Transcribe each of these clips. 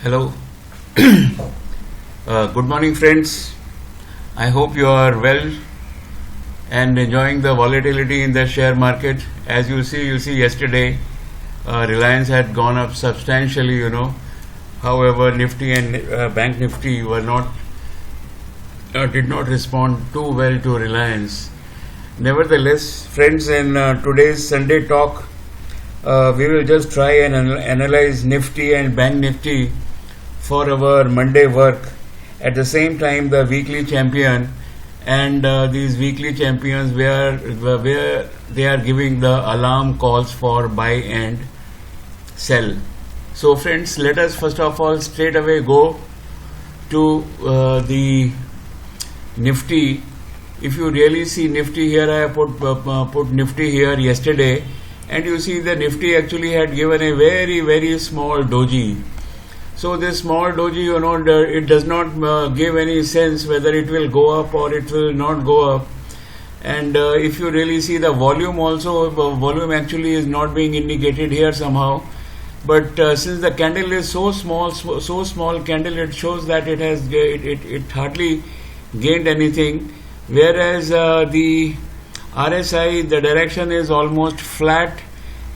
Hello. Good morning, friends. I hope you are well and enjoying the volatility in the share market. As you see yesterday, Reliance had gone up substantially. However, Nifty and Bank Nifty were not did not respond too well to Reliance. Nevertheless, friends, in today's Sunday talk, we will just try and analyze Nifty and Bank Nifty for our Monday work. At the same time, the weekly champion and these weekly champions where they are giving the alarm calls for buy and sell. So friends, let us first of all straight away go to the Nifty. If you really see Nifty here, I have put Nifty here yesterday, and you see the Nifty actually had given a very small doji. So this small doji, it does not give any sense whether it will go up or it will not go up. And if you really see the volume also, volume actually is not being indicated here somehow. But since the candle is so small candle, it shows that it hardly gained anything. Whereas the RSI, the direction is almost flat,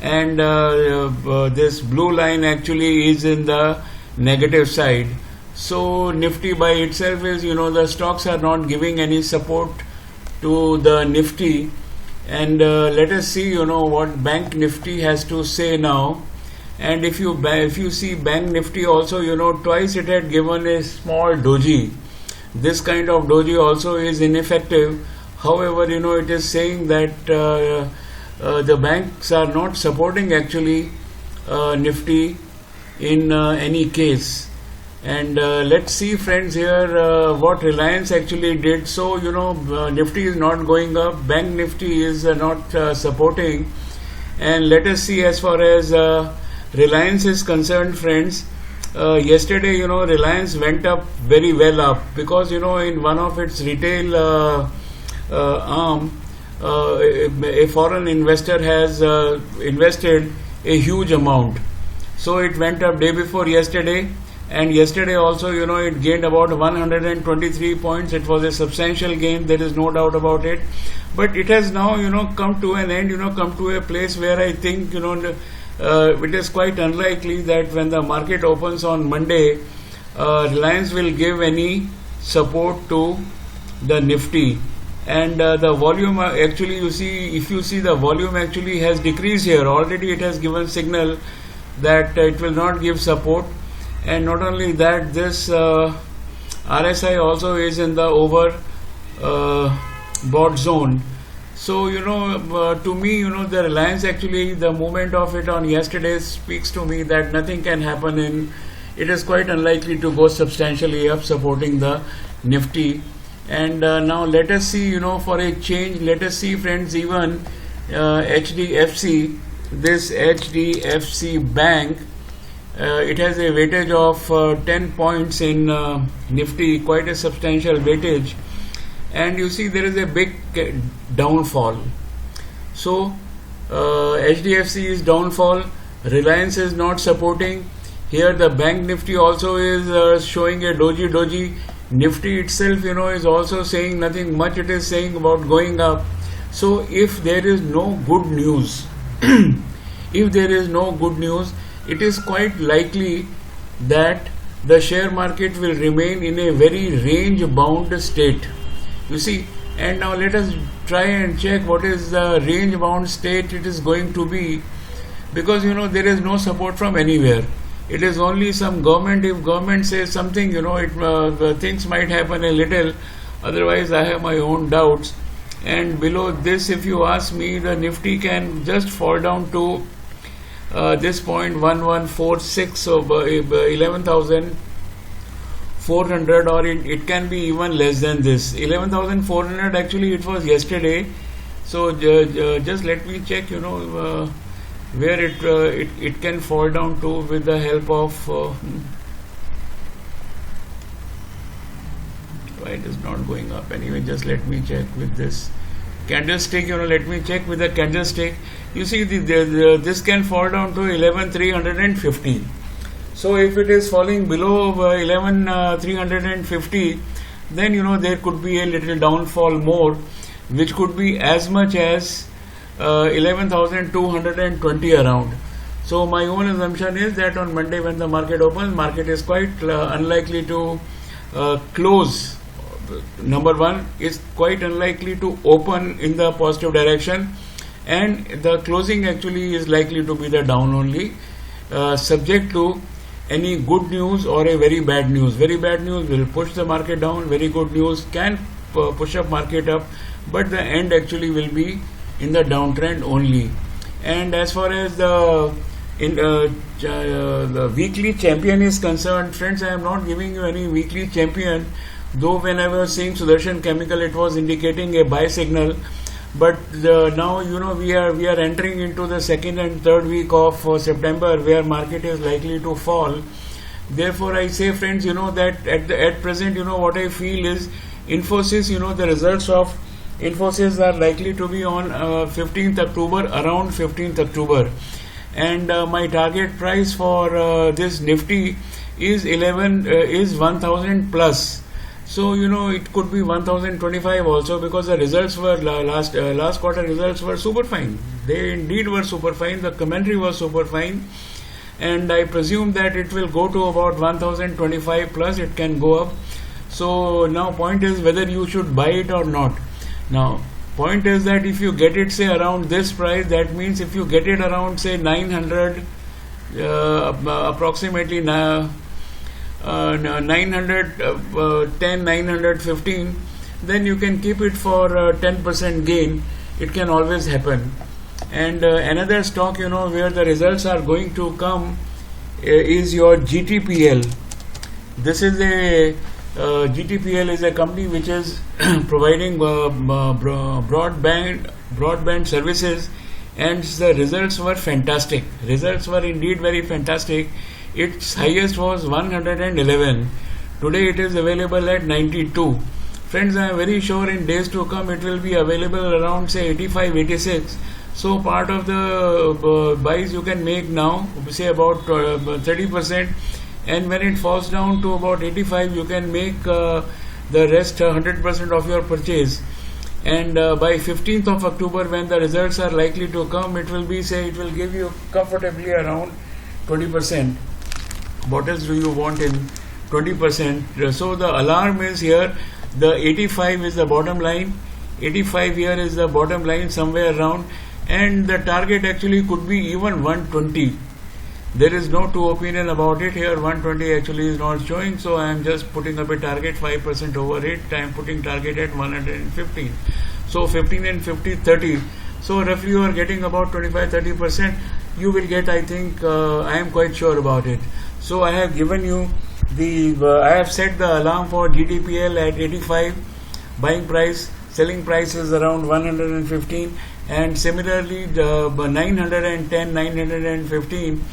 and this blue line actually is in the negative side. So Nifty by itself is, the stocks are not giving any support to the Nifty. And let us see, what Bank Nifty has to say now. And if you see Bank Nifty also, twice it had given a small doji. This kind of doji also is ineffective. However, it is saying that the banks are not supporting actually Nifty in any case. And let's see, friends, here what Reliance actually did. So Nifty is not going up, Bank Nifty is not supporting. And let us see, as far as Reliance is concerned, friends, yesterday Reliance went up very well up, because in one of its retail arm, a foreign investor has invested a huge amount. So it went up day before yesterday, and yesterday also it gained about 123 points. It was a substantial gain, there is no doubt about it. But it has now come to an end, come to a place where I think it is quite unlikely that when the market opens on Monday, Reliance will give any support to the Nifty. And the volume actually, if you see the volume actually has decreased here. Already it has given signal that it will not give support. And not only that, this RSI also is in the overbought zone. So to me, the Reliance actually, the movement of it on yesterday speaks to me that nothing can happen it is quite unlikely to go substantially up, supporting the Nifty. And now let us see, for a change, let us see, friends, even HDFC, this HDFC Bank, it has a weightage of 10 points in Nifty, quite a substantial weightage. And you see there is a big downfall. So HDFC is downfall, Reliance is not supporting. Here the Bank Nifty also is showing a doji. Nifty itself, is also saying nothing much. It is saying about going up. So if there is no good news, it is quite likely that the share market will remain in a very range bound state. You see, and now let us try and check what is the range bound state it is going to be, because there is no support from anywhere. It is only some government. If government says something, things might happen a little. Otherwise, I have my own doubts. And below this, if you ask me, the Nifty can just fall down to this point 1146 of 11,400, or it can be even less than this. 11,400 actually it was yesterday. So just let me check, where it can fall down to with the help of why it is not going up. Anyway, just let me check with this candlestick. Let me check with the candlestick. You see, this can fall down to 11,350. So if it is falling below 11,350, then there could be a little downfall more, which could be as much as 11,220 around. So my own assumption is that on Monday when the market opens, market is quite unlikely to close. Number one, is quite unlikely to open in the positive direction, and the closing actually is likely to be the down only, subject to any good news or a very bad news. Very bad news will push the market down. Very good news can push up market up, but the end actually will be in the downtrend only. And as far as the weekly champion is concerned, friends, I am not giving you any weekly champion, though when I was seeing Sudarshan Chemical it was indicating a buy signal, but now we are entering into the second and third week of September, where market is likely to fall. Therefore I say, friends, that at present, what I feel is Infosys, the results of Infosys are likely to be on 15th October, around 15th October. And my target price for this Nifty is 1,000 plus. So it could be 1,025 also, because the results were last quarter results were super fine. They indeed were super fine. The commentary was super fine, and I presume that it will go to about 1,025 plus. It can go up. So now point is whether you should buy it or not. Now point is that if you get it say around this price, that means if you get it around say 900, approximately 910, 915, then you can keep it for 10% gain. It can always happen. And another stock where the results are going to come is your GTPL. This is a GTPL is a company which is providing broadband services, and the results were fantastic. Results were indeed very fantastic. Its highest was 111. Today it is available at 92. Friends, I am very sure in days to come it will be available around say 85, 86. So part of the buys you can make now, say about 30%, and when it falls down to about 85, you can make the rest 100% of your purchase. And by 15th of October, when the results are likely to come, it will give you comfortably around 20%. What else do you want in 20%? So the alarm is here. The 85 is the bottom line. 85 here is the bottom line, somewhere around, and the target actually could be even 120. There is no two opinion about it here. 120 actually is not showing, so I am just putting up a target 5% over it. I am putting target at 115. So 15 and 50, 30. So roughly you are getting about 25-30%. You will get, I think, I am quite sure about it. So I have given you I have set the alarm for GTPL at 85. Buying price, selling price is around 115, and similarly the 910, 915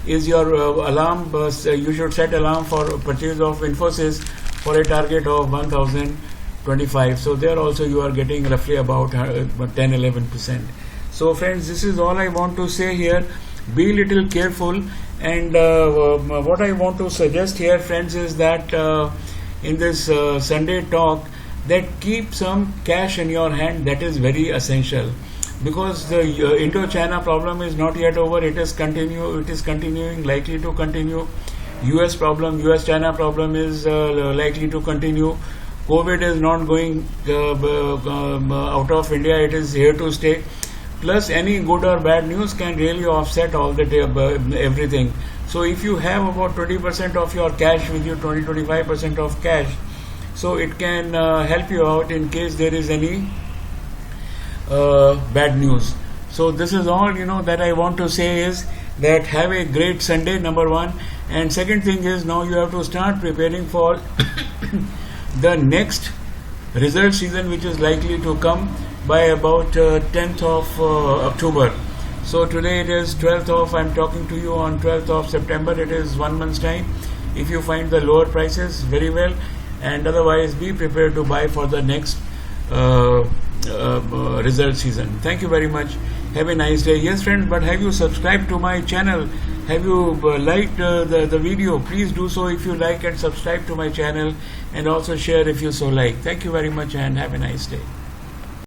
is your alarm. You should set alarm for purchase of Infosys for a target of 1,025. So there also you are getting roughly about 10-11%. So friends, this is all I want to say here. Be little careful, and what I want to suggest here, friends, is that in this Sunday talk, that keep some cash in your hand. That is very essential, because the Indo-China problem is not yet over. It is continuing, likely to continue. US-China problem is likely to continue. COVID is not going out of India. It is here to stay. Plus any good or bad news can really offset all the everything. So if you have about 20% of your cash with you, 20-25% of cash, so it can help you out in case there is any bad news. So this is all that I want to say, is that have a great Sunday, number one. And second thing is, now you have to start preparing for the next result season, which is likely to come by about 10th of October. So today it is 12th of, I'm talking to you on 12th of September. It is 1 month's time. If you find the lower prices, very well, and otherwise be prepared to buy for the next result season. Thank you very much. Have a nice day. Yes, friends, but have you subscribed to my channel? Have you liked the video? Please do so if you like, and subscribe to my channel, and also share if you so like. Thank you very much and have a nice day.